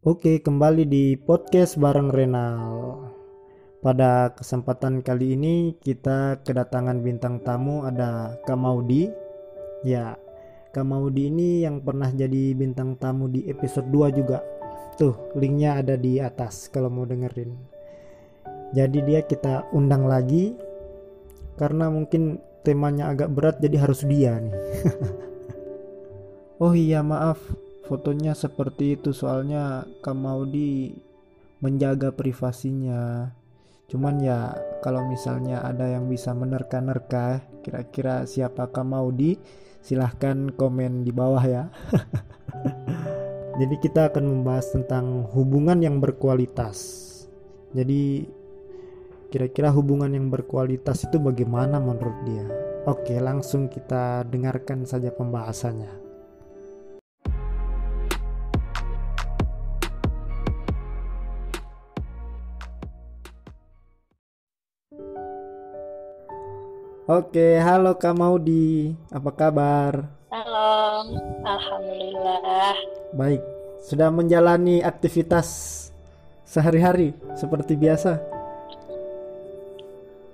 Oke, kembali di podcast bareng Renal. Pada kesempatan kali ini kita kedatangan bintang tamu, ada Kak Maudi. Ya, Kak Maudi ini yang pernah jadi bintang tamu di episode 2 juga. Tuh, linknya ada di atas kalau mau dengerin. Jadi dia kita undang lagi karena mungkin temanya agak berat jadi harus dia nih. Oh iya, maaf. Fotonya seperti itu soalnya Kak Maudi menjaga privasinya. Cuman ya kalau misalnya ada yang bisa menerka-nerka kira-kira siapa Kak Maudi, silahkan komen di bawah ya. Jadi kita akan membahas tentang hubungan yang berkualitas. Jadi kira-kira hubungan yang berkualitas itu bagaimana menurut dia? Oke, langsung kita dengarkan saja pembahasannya. Oke, halo Kak Maudi, apa kabar? Halo, alhamdulillah. Baik, sudah menjalani aktivitas sehari-hari seperti biasa?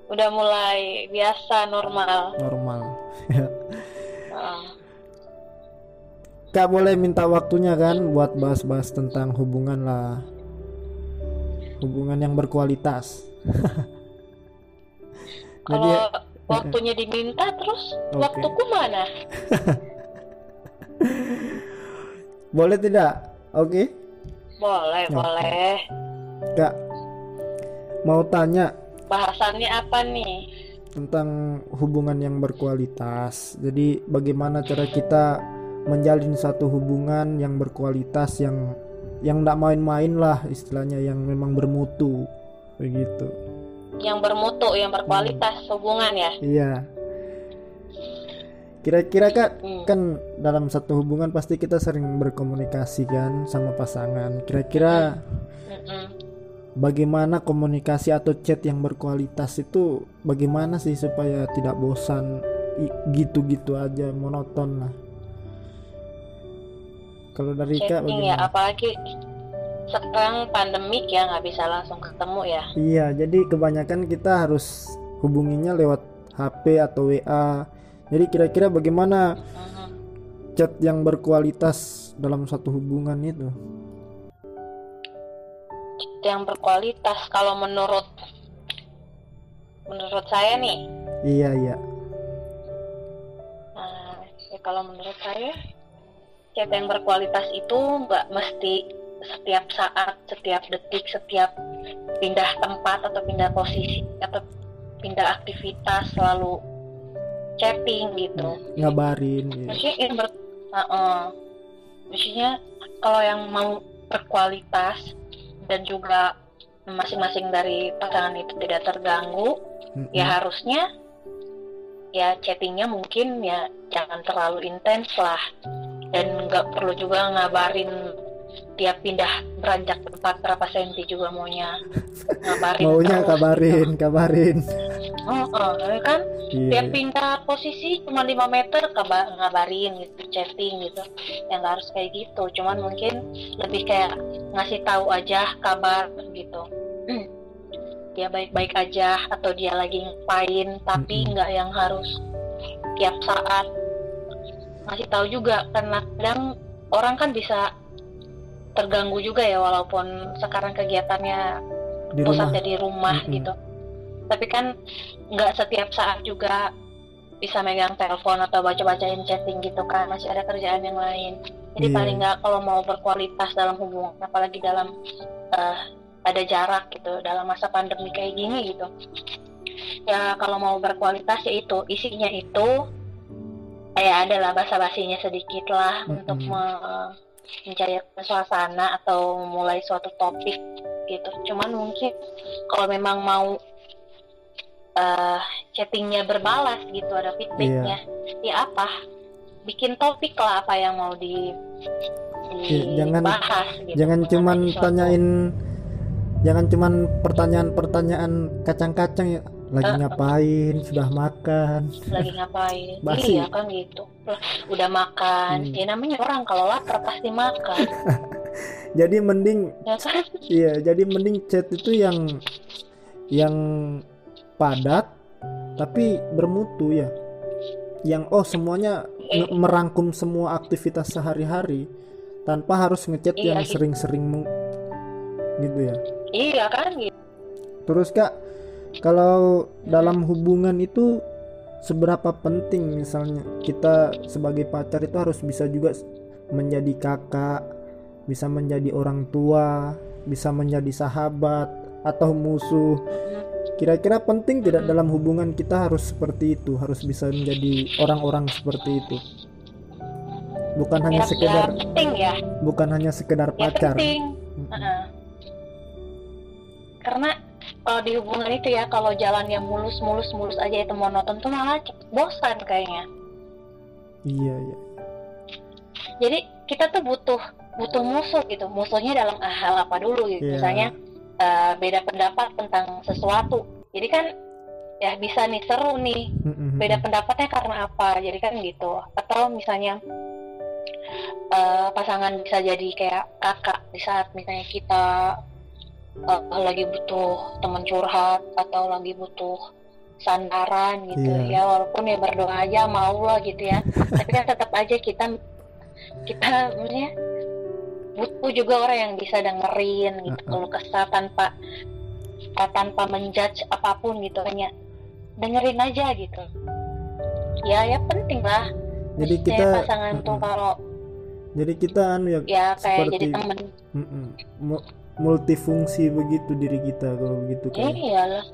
Udah mulai biasa normal. Normal. Heeh. Kak boleh minta waktunya kan buat bahas-bahas tentang hubungan lah, hubungan yang berkualitas. Jadi, Kalau waktunya diminta terus oke. waktuku mana? Boleh tidak? Oke. Boleh, Oke. boleh. Kak, mau tanya Bahasannya apa nih? tentang hubungan yang berkualitas. Jadi bagaimana cara kita menjalin satu hubungan yang berkualitas, yang tidak main-main lah istilahnya, yang memang bermutu begitu. Yang bermutu, yang berkualitas hubungan ya? Iya. Kira-kira Kak, Hmm. kan dalam satu hubungan pasti kita sering berkomunikasi kan sama pasangan. Kira-kira Mm-mm. bagaimana komunikasi atau chat yang berkualitas itu, bagaimana sih supaya tidak bosan gitu-gitu aja, monoton lah. Kalau dari Kak Chatting ya, bagaimana? apalagi sekarang pandemik ya nggak bisa langsung ketemu ya. Iya, jadi kebanyakan kita harus hubunginya lewat HP atau WA. Jadi kira-kira bagaimana Mhm. chat yang berkualitas dalam satu hubungan itu? Yang berkualitas kalau menurut saya nih. Iya, iya. Nah, ya kalau menurut saya chat yang berkualitas itu nggak mesti setiap saat, setiap detik, setiap pindah tempat atau pindah posisi atau pindah aktivitas selalu chatting gitu. Ngabarin gitu. Maksudnya yang maksudnya kalau yang mau berkualitas dan juga masing-masing dari pasangan itu tidak terganggu, ya Mm-mm. harusnya ya chattingnya mungkin ya jangan terlalu intens lah, dan nggak perlu juga ngabarin tiap pindah beranjak tempat berapa senti juga maunya ngabarin Maunya terus gitu. kabarin. Kan Iya, tiap iya. pindah posisi cuma 5 meter ngabarin gitu, chatting gitu. Yang nggak harus kayak gitu, cuman mungkin lebih kayak ngasih tahu aja kabar gitu. Dia baik-baik aja atau dia lagi ngapain, tapi Mm-mm. nggak yang harus tiap saat ngasih tahu juga, karena kadang orang kan bisa terganggu juga ya, walaupun sekarang kegiatannya Di rumah. pusatnya di rumah Mm-mm. gitu, tapi kan nggak setiap saat juga bisa megang telepon atau baca-bacain chatting gitu kan, masih ada kerjaan yang lain. Jadi Iya, paling nggak kalau mau berkualitas dalam hubungan, apalagi dalam eh, ada jarak gitu dalam masa pandemi kayak gini gitu ya, kalau mau berkualitas ya itu isinya itu kayak adalah basa-basinya sedikit lah untuk mm-mm. mencari suasana atau memulai suatu topik gitu. Cuman mungkin kalau memang mau chattingnya berbalas gitu, ada Iya. feedbacknya, ya apa, bikin topik lah apa yang mau Jangan dibahas gitu jangan cuman mengenai suatu tanyain, jangan cuman pertanyaan-pertanyaan kacang-kacang ya. Lagi ngapain? Sudah makan? lagi ngapain. Basi. Iya kan gitu, udah makan Hmm. ya, namanya orang kalau lapar pasti makan. Jadi mending ya kan? iya, jadi mending chat itu yang padat tapi bermutu ya. Yang semuanya merangkum semua aktivitas sehari-hari tanpa harus ngechat Iya yang gitu. sering-sering gitu ya. Iya kan gitu. Terus Kak, kalau dalam hubungan itu seberapa penting misalnya kita sebagai pacar itu harus bisa juga menjadi kakak, bisa menjadi orang tua, bisa menjadi sahabat atau musuh. Kira-kira penting tidak dalam hubungan kita harus seperti itu, harus bisa menjadi orang-orang seperti itu. Bukan hanya Ya, sekedar penting ya. bukan hanya sekedar Ya pacar. penting. Karena kalau di hubungan itu ya, kalau jalan yang mulus aja itu monoton tuh malah cepet bosan kayaknya. Iya, iya. Jadi kita tuh butuh musuh gitu. Musuhnya dalam hal apa dulu gitu. Iya. Misalnya beda pendapat tentang sesuatu. Jadi kan ya bisa nih seru nih. Beda pendapatnya karena apa? Jadi kan gitu. Atau misalnya pasangan bisa jadi kayak kakak di saat misalnya kita lagi butuh teman curhat atau lagi butuh sandaran gitu. Iya. Ya walaupun ya berdoa aja sama Allah gitu ya. Tapi kan tetap aja kita maksudnya butuh juga orang yang bisa dengerin gitu kalau kesah tanpa menjudge apapun gitu, hanya dengerin aja gitu. Ya penting lah. Jadi Maksudnya kita pasangan tuh kalau jadi kita ya kayak seperti jadi temen. Multifungsi begitu diri kita kalau begitu kan. Iyalah.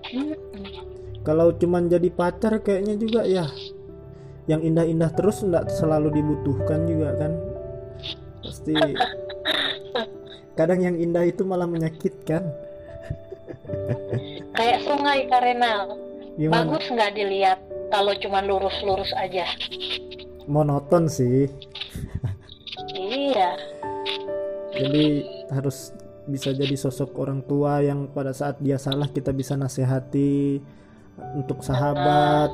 Kalau cuman jadi pacar kayaknya juga ya yang indah-indah terus enggak selalu dibutuhkan juga kan. Pasti kadang yang indah itu malah menyakitkan. Kayak sungai Karenal. Gimana? Bagus nggak dilihat kalau cuma lurus-lurus aja. Monoton sih. Iya. Jadi harus bisa jadi sosok orang tua yang pada saat dia salah kita bisa nasihati, untuk sahabat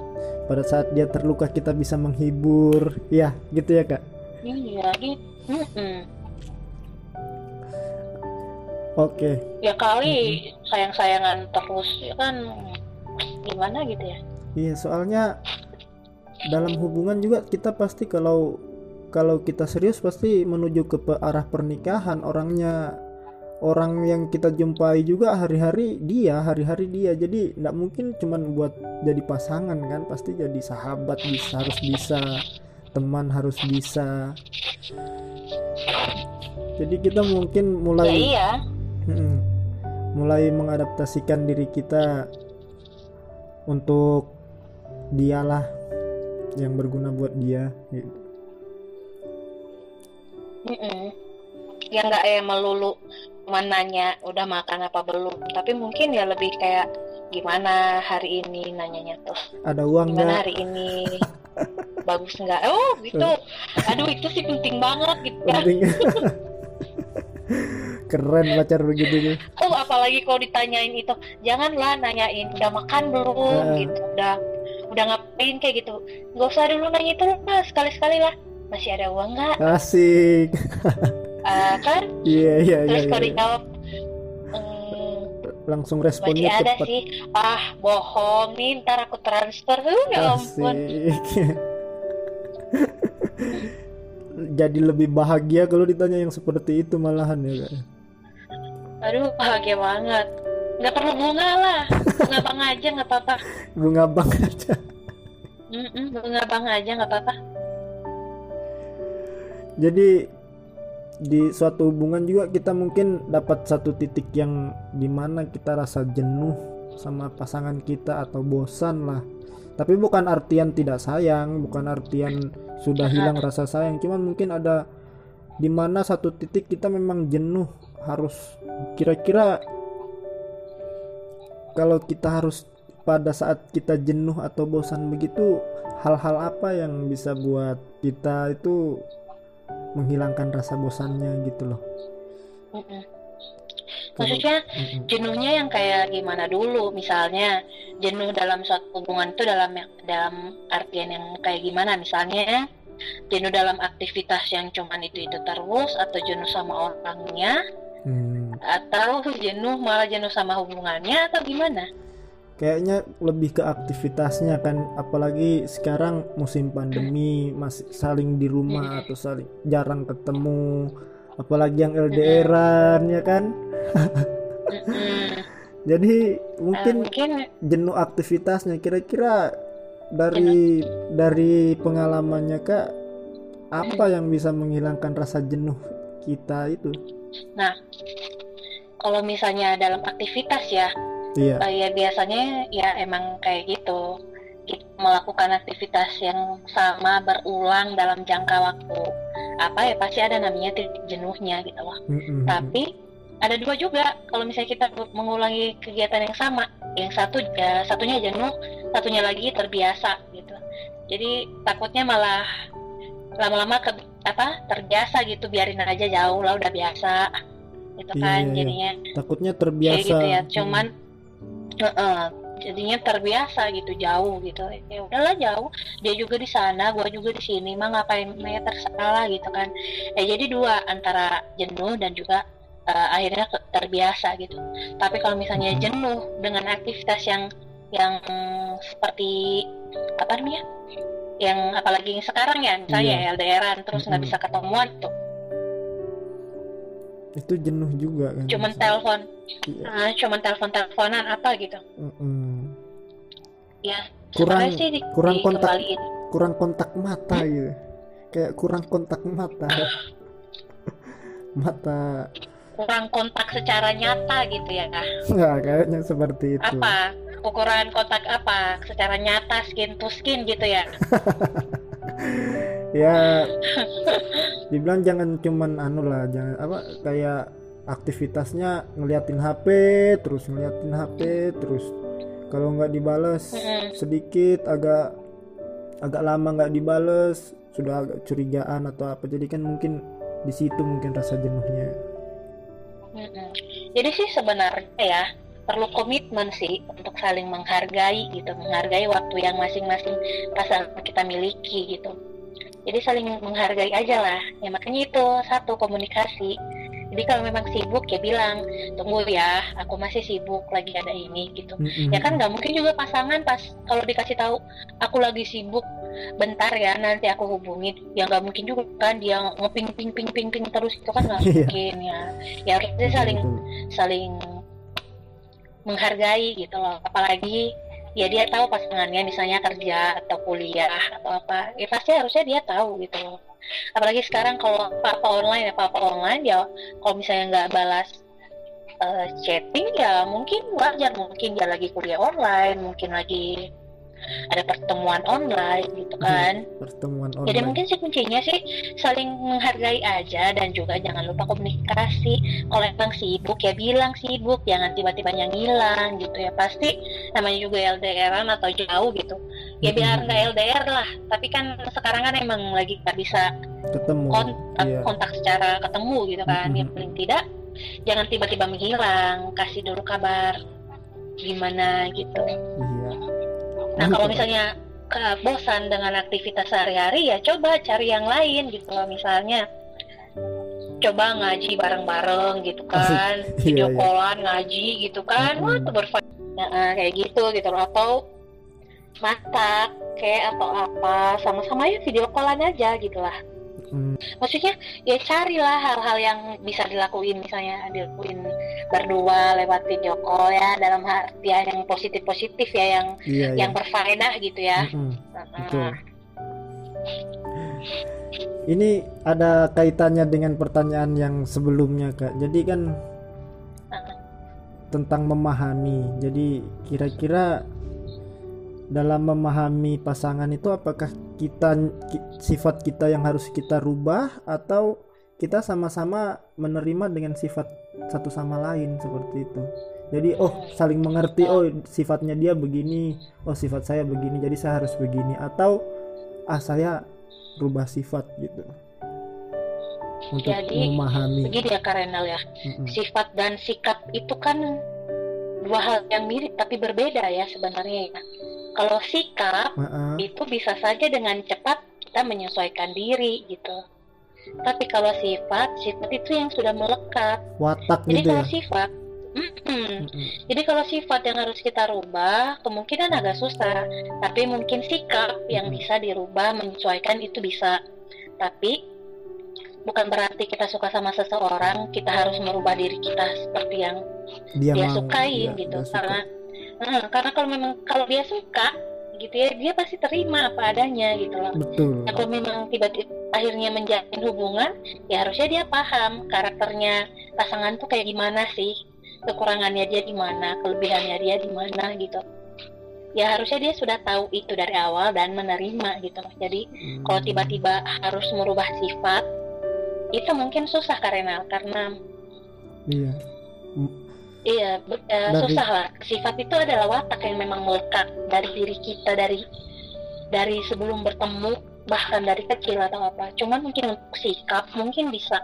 pada saat dia terluka kita bisa menghibur ya gitu ya Kak. Iya gitu. Oke. Ya kali sayang-sayangan terus ya kan, gimana gitu ya. Iya, soalnya dalam hubungan juga kita pasti kalau kita serius pasti menuju ke arah pernikahan. Orang yang kita jumpai juga hari-hari dia, jadi nggak mungkin cuman buat jadi pasangan kan, pasti jadi sahabat harus bisa, teman harus bisa. Jadi kita mungkin mulai mengadaptasikan diri kita untuk dialah yang berguna buat dia gitu. Ya nggak melulu nanya udah makan apa belum, tapi mungkin ya lebih kayak gimana hari ini, nanyanya tuh ada uang gimana gak? hari ini, bagus nggak, gitu. Aduh itu sih penting banget gitu ya. Penting. Keren pacar begitu tuh. Apalagi kalau ditanyain itu, janganlah nanyain udah makan belum gitu, udah ngapain kayak gitu, nggak usah dulu nanya itu lah, sekali-sekali lah, masih ada uang nggak, asik. kan. Iya. Terus kalau dijawab langsung responnya masih ada cepat. sih, bohong nih, ntar aku transfer. Ya ampun. Jadi lebih bahagia kalau ditanya yang seperti itu malahan ya Kak. Aduh bahagia banget, nggak perlu bunga lah, bunga bang aja nggak apa-apa. Bunga bang aja. Bunga bang aja nggak apa-apa. Jadi di suatu hubungan juga kita mungkin dapat satu titik yang dimana kita rasa jenuh sama pasangan kita atau bosan lah. Tapi bukan artian tidak sayang, bukan artian sudah hilang rasa sayang, cuman mungkin ada dimana satu titik kita memang jenuh. Harus kira-kira kalau kita harus pada saat kita jenuh atau bosan begitu, hal-hal apa yang bisa buat kita itu menghilangkan rasa bosannya gitu loh. Maksudnya jenuhnya yang kayak gimana dulu? Misalnya jenuh dalam suatu hubungan itu dalam artian yang kayak gimana? Misalnya jenuh dalam aktivitas yang cuman itu terus, atau jenuh sama orangnya, atau malah jenuh sama hubungannya, atau gimana? Kayaknya lebih ke aktivitasnya kan, apalagi sekarang musim pandemi, masih saling di rumah atau saling jarang ketemu, apalagi yang LDRan ya kan. Jadi mungkin jenuh aktivitasnya. Kira-kira dari pengalamannya Kak, apa yang bisa menghilangkan rasa jenuh kita itu? Nah, kalau misalnya dalam aktivitas ya, ya biasanya ya emang kayak gitu, kita melakukan aktivitas yang sama berulang dalam jangka waktu ya pasti ada namanya titik jenuhnya gitu loh. Tapi ada dua juga, kalau misalnya kita mengulangi kegiatan yang sama, yang satunya jenuh, satunya lagi terbiasa gitu. Jadi takutnya malah lama-lama terbiasa gitu, biarin aja, jauh lah, udah biasa gitu kan. Jadinya takutnya terbiasa gitu ya, cuman jadinya terbiasa gitu, jauh gitu. Ya udahlah, jauh, dia juga di sana, gua juga di sini, mah ngapain ya, tersalah gitu kan. Jadi dua, antara jenuh dan juga akhirnya terbiasa gitu. Tapi kalau misalnya jenuh dengan aktivitas yang seperti apa namanya, yang apalagi sekarang ya, misalnya LDRan terus nggak bisa ketemuan tuh, itu jenuh juga kan. Cuman telepon, cuman teleponan apa gitu. Ya kurang kontak mata gitu, kayak kurang kontak mata. Kurang kontak secara nyata gitu ya. Nggak, kayaknya seperti itu. Apa ukuran kontak apa secara nyata, skin to skin gitu ya? Ya dibilang jangan cuman jangan kayak aktivitasnya ngeliatin HP terus, kalau nggak dibales sedikit, agak lama nggak dibales, sudah agak curigaan atau apa. Jadi kan mungkin di situ mungkin rasa jenuhnya. Jadi sih sebenarnya ya perlu komitmen sih untuk saling menghargai gitu, menghargai waktu yang masing-masing pasangan kita miliki gitu. Jadi saling menghargai aja lah ya. Makanya itu satu, komunikasi. Jadi kalau memang sibuk ya bilang, tunggu ya, aku masih sibuk, lagi ada ini gitu. Ya kan nggak mungkin juga pasangan pas kalau dikasih tahu aku lagi sibuk, bentar ya nanti aku hubungin, ya nggak mungkin juga kan dia ngeping ping terus, itu kan nggak mungkin ya. Ya harusnya saling menghargai gitu loh. Apalagi ya dia tahu pasangannya misalnya kerja atau kuliah atau apa, ya pasti harusnya dia tahu gitu loh. Apalagi sekarang kalau apa online ya, kalau misalnya nggak balas chatting ya mungkin wajar, mungkin dia lagi kuliah online, mungkin lagi ada pertemuan online gitu kan. Pertemuan online. Jadi mungkin sih kuncinya sih saling menghargai aja, dan juga jangan lupa komunikasi. Kalau emang sibuk ya bilang sibuk, jangan tiba-tiba ngilang gitu ya. Pasti namanya juga LDRan atau jauh gitu. Ya biar nggak LDR lah, tapi kan sekarang kan emang lagi nggak bisa ketemu, kontak secara ketemu gitu kan. Ya paling tidak jangan tiba-tiba menghilang, kasih dulu kabar gimana gitu. Nah kalau misalnya bosan dengan aktivitas sehari-hari, ya coba cari yang lain gitu loh. Misalnya coba ngaji bareng-bareng gitu kan, video callan ngaji gitu kan, wah itu berfaedah kayak gitu loh. Atau masak kayak atau apa, sama-sama ya video callan aja gitu lah. Maksudnya ya carilah hal-hal yang bisa dilakuin, misalnya dilakuin berdua lewat video call ya, dalam artian yang positif ya, yang berfaedah gitu ya. Betul. Ini ada kaitannya dengan pertanyaan yang sebelumnya Kak. Jadi kan tentang memahami. Jadi kira-kira dalam memahami pasangan itu, apakah sifat kita yang harus kita rubah, atau kita sama-sama menerima dengan sifat satu sama lain seperti itu. Jadi saling mengerti, sifatnya dia begini, sifat saya begini, jadi saya harus begini, atau saya rubah sifat gitu untuk jadi, memahami. Begini ya Kak Renal ya, sifat dan sikap itu kan dua hal yang mirip tapi berbeda ya sebenarnya ya. Kalau sikap itu bisa saja dengan cepat kita kita menyesuaikan diri gitu. Tapi kalau sifat itu yang sudah melekat. Watak Jadi gitu kalau ya. sifat, jadi kalau sifat yang harus kita rubah kemungkinan agak susah. Tapi mungkin sikap yang bisa dirubah, menyesuaikan itu bisa. Tapi bukan berarti kita suka sama seseorang kita harus merubah diri kita seperti yang dia sukain gitu. Karena kalau dia suka gitu ya, dia pasti terima apa adanya gitu loh. Betul. Kalau memang tiba-tiba akhirnya menjalin hubungan, ya harusnya dia paham karakternya pasangan tuh kayak gimana sih, kekurangannya dia di mana, kelebihannya dia di mana gitu. Ya harusnya dia sudah tahu itu dari awal dan menerima gitu loh. Jadi kalau tiba-tiba harus merubah sifat, itu mungkin susah karena susah lah. Sifat itu adalah watak yang memang melekat dari diri kita, dari sebelum bertemu, bahkan dari kecil atau apa. Cuman mungkin untuk sikap mungkin bisa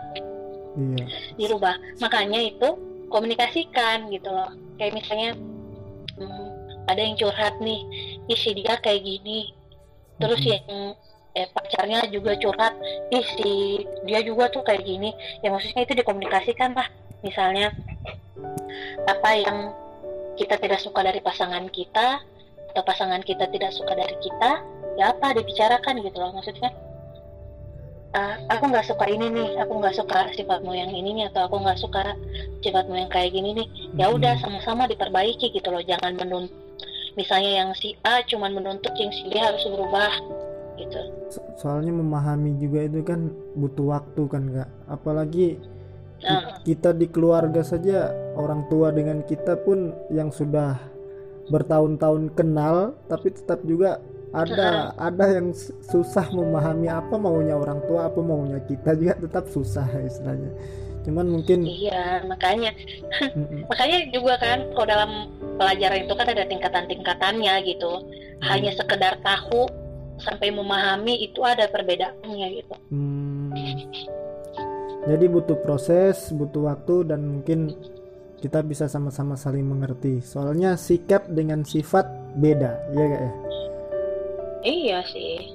dirubah. Makanya itu komunikasikan gitu loh. Kayak misalnya ada yang curhat nih, isi dia kayak gini, terus yang pacarnya juga curhat, si dia juga tuh kayak gini. Ya maksudnya itu dikomunikasikan lah. Misalnya apa yang kita tidak suka dari pasangan kita atau pasangan kita tidak suka dari kita, ya apa dibicarakan gitu loh. Maksudnya aku nggak suka ini nih, aku nggak suka sifatmu yang ini nih, atau aku nggak suka sifatmu yang kayak gini nih. Ya udah sama-sama diperbaiki gitu loh. Jangan menuntut, misalnya yang si A cuman menuntut yang si B harus berubah gitu. Soalnya memahami juga itu kan butuh waktu kan Kak. Apalagi kita di keluarga saja, orang tua dengan kita pun yang sudah bertahun-tahun kenal, tapi tetap juga ada yang susah memahami apa maunya orang tua, apa maunya kita, juga tetap susah istilahnya. Cuman mungkin makanya juga kan kalau dalam pelajaran itu kan ada tingkatan-tingkatannya gitu. Hanya sekedar tahu sampai memahami itu ada perbedaannya gitu. Jadi butuh proses, butuh waktu, dan mungkin kita bisa sama-sama saling mengerti. Soalnya sikap dengan sifat beda, ya Kak ya? Iya sih.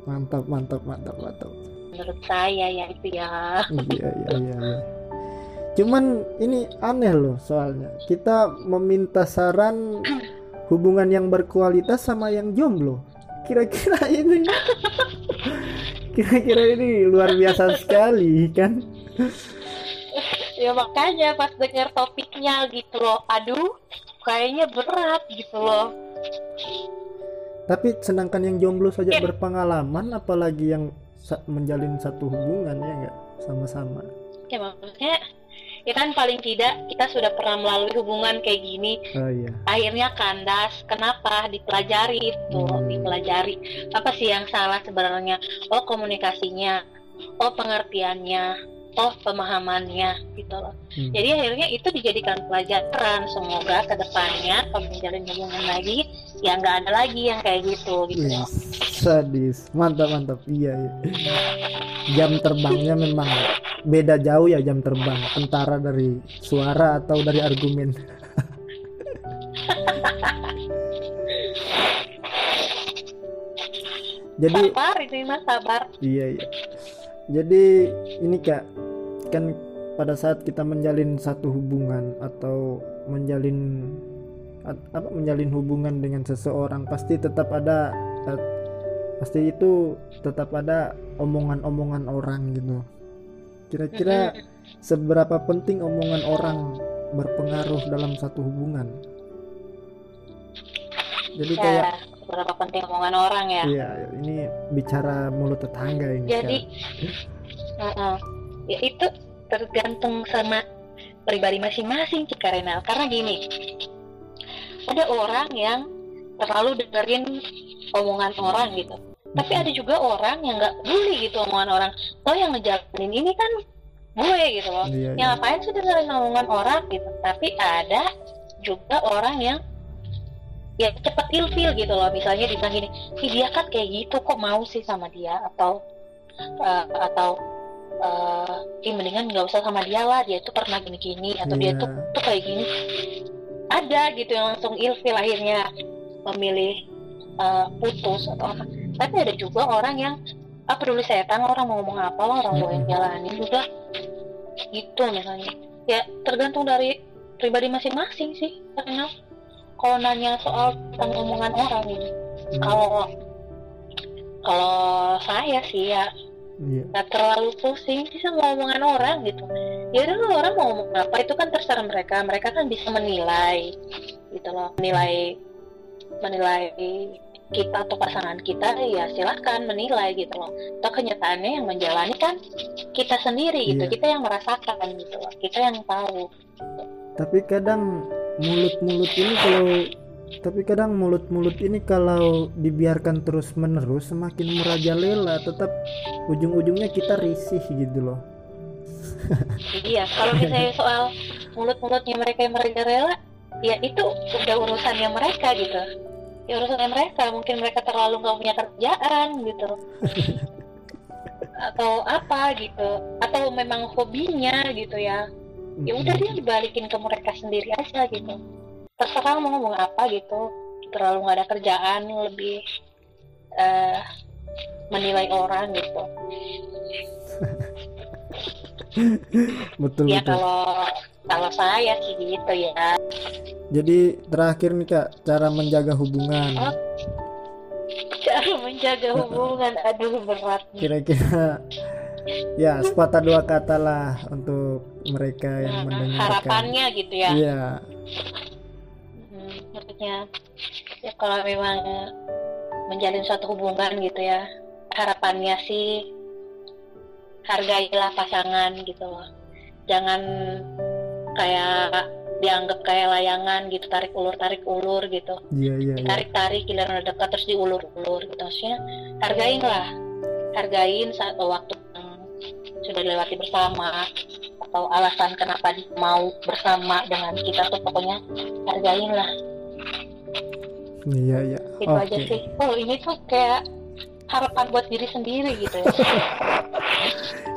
Mantap. Menurut saya ya itu ya. Iya. Cuman ini aneh loh, soalnya kita meminta saran hubungan yang berkualitas sama yang jomblo. Kira-kira ini luar biasa sekali kan? Ya makanya pas dengar topiknya gitu loh, aduh kayaknya berat gitu loh. Tapi sedangkan yang jomblo saja berpengalaman, apalagi yang menjalin satu hubungan, ya nggak, sama-sama. Ya maksudnya ya kan paling tidak kita sudah pernah melalui hubungan kayak gini. Akhirnya kandas, kenapa? Dipelajari itu, dipelajari apa sih yang salah sebenarnya. Oh komunikasinya, oh pengertiannya, oh pemahamannya gitu loh. Jadi akhirnya itu dijadikan pelajaran. Semoga kedepannya kalau menjalin hubungan lagi ya nggak ada lagi yang kayak gitu loh. Sadis, mantap. Iya. Jam terbangnya memang beda jauh ya, jam terbang antara dari suara atau dari argumen. Jadi sabar. Iya. Jadi ini Kak, kan pada saat kita menjalin satu hubungan atau menjalin hubungan dengan seseorang, pasti itu tetap ada omongan-omongan orang gitu. Kira-kira seberapa penting omongan orang berpengaruh dalam satu hubungan? Jadi kayak seberapa penting omongan orang ya? Iya, ini bicara mulut tetangga ini. Jadi ya itu tergantung sama pribadi masing-masing Cika Renal. Karena gini, ada orang yang terlalu dengerin omongan orang gitu, tapi ada juga orang yang nggak peduli gitu omongan orang. Yang ngejalanin ini kan gue gitu loh. Yang ngapain sih dengerin omongan orang gitu. Tapi ada juga orang yang ya cepet ilfil gitu loh. Misalnya dibilang gini, dia kan kayak gitu, kok mau sih sama dia, atau mendingan nggak usah sama dia lah, dia itu pernah gini-gini, atau dia tuh kayak gini. Ada gitu yang langsung ilfil, akhirnya memilih putus atau apa. Tapi ada juga orang yang peduli setan, orang mau ngomong apa lah, orang doain jalanin udah gitu misalnya. Ya tergantung dari pribadi masing-masing sih. Karena kalau nanya soal tentang omongan orang gitu, kalau saya sih ya nggak terlalu pusing sih sama omongan orang gitu. Ya udah, orang mau ngomong apa itu kan terserah mereka. Mereka kan bisa menilai gitu loh, menilai kita atau pasangan kita, ya silahkan menilai gitu loh. Atau kenyataannya yang menjalani kan kita sendiri gitu, kita yang merasakan gitu loh, kita yang tahu. Tapi kadang mulut-mulut ini kalau dibiarkan terus menerus semakin merajalela, tetap ujung-ujungnya kita risih gitu loh. Iya, kalau misalnya soal mulut-mulutnya mereka yang merajalela, ya itu udah urusannya mereka gitu. Ya urusannya mereka, mungkin mereka terlalu nggak punya kerjaan gitu. Atau apa gitu, atau memang hobinya gitu ya. Ya udah, dia dibalikin ke mereka sendiri aja gitu. Terserah mau ngomong apa gitu, terlalu nggak ada kerjaan, lebih menilai orang gitu. Betul. Ya kalau saya sih gitu ya. Jadi terakhir nih Kak, cara menjaga hubungan. Cara menjaga hubungan, aduh berat. Kira-kira ya sepatah dua kata lah untuk mereka yang mendengarkan. Harapannya gitu ya. Iya. Maksudnya ya kalau memang menjalin suatu hubungan gitu ya, harapannya sih hargailah pasangan gitu loh. Jangan kayak dianggap kayak layangan gitu, tarik ulur gitu. Iya. Tarik giliran udah dekat terus diulur-ulur gitu. Maksudnya hargain saat waktu yang sudah dilewati bersama, atau alasan kenapa mau bersama dengan kita tuh pokoknya hargain lah. Iya. Itu aja sih. Ini tuh kayak harapan buat diri sendiri gitu ya.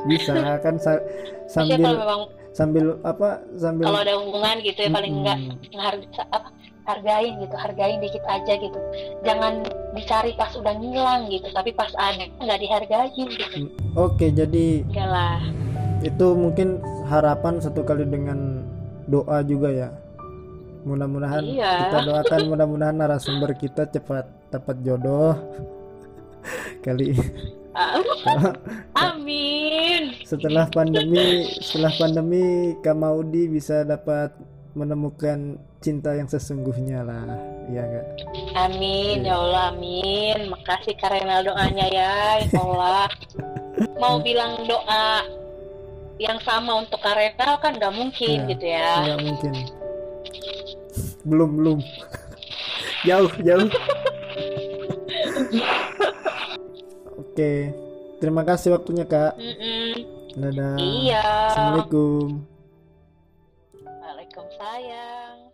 Bisa kan sambil kalau ada hubungan gitu ya, paling enggak hargain dikit aja gitu. Jangan dicari pas udah ngilang gitu, tapi pas ada nggak dihargain gitu. Oke, jadi Yalah. Itu mungkin harapan satu kali dengan doa juga ya. Mudah-mudahan kita doakan, mudah-mudahan narasumber kita cepat dapat jodoh kali. Amin. Setelah pandemi Kak Maudy bisa dapat menemukan cinta yang sesungguhnya lah, iya enggak? Amin ya Allah, amin. Makasih karena doanya ya Allah. Mau bilang doa yang sama untuk Karenal kan nggak mungkin gitu ya. Nggak mungkin. Belum. Jauh. Oke. Terima kasih waktunya Kak. Dadah. Iya. Assalamualaikum. Waalaikumsalam.